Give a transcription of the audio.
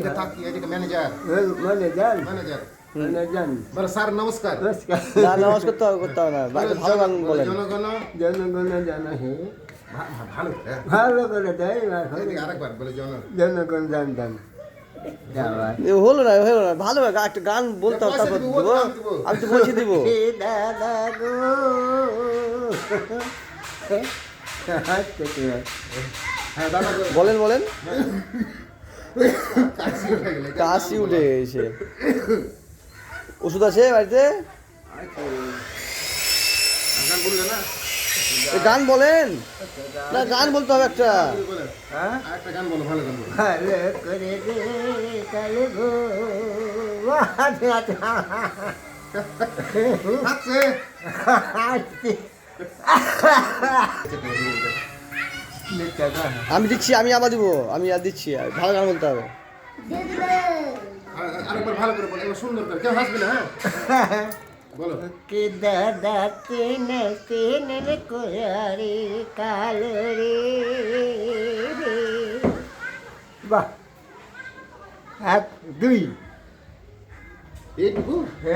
এদিকে থাকি এদিকে ম্যানেজার ম্যানেজার ম্যানেজার ম্যানেজার বলো স্যার নমস্কার নমস্কার না নমস্কার করতে হবে না ভালো গান বলেন। জনগণ জনগণ জানা হে ভালো ভালো করে দেয় আরেকবার বলে জনগণ জানতাম হলো না ভালো একটা গান বলতে হবে তারপর দেবো। আমি তো বলছি দিব। দাদা গো হ্যাঁ দাদা বলেন বলেন। কাশি উঠে গেলে কাশি উঠে গেছে। ওষুধ আছে বাড়িতে? গান বললে না গান বলেন না, গান বলতে হবে একটা। বলেন হ্যাঁ একটা গান বলো ভালো গান বলো ভালো করে দে কালে গো হাসছে আমি দিচ্ছি, আমি আবার দিব, আমি আর দিচ্ছি। ভালো গান বলতে হবে। আরেকবার ভালো করে বলো এবার সুন্দর করে কেউ হাসবে না হ্যাঁ বলো कि दादा तीन तीन कोयारी कालो रे वाह एक दुई এইটুকু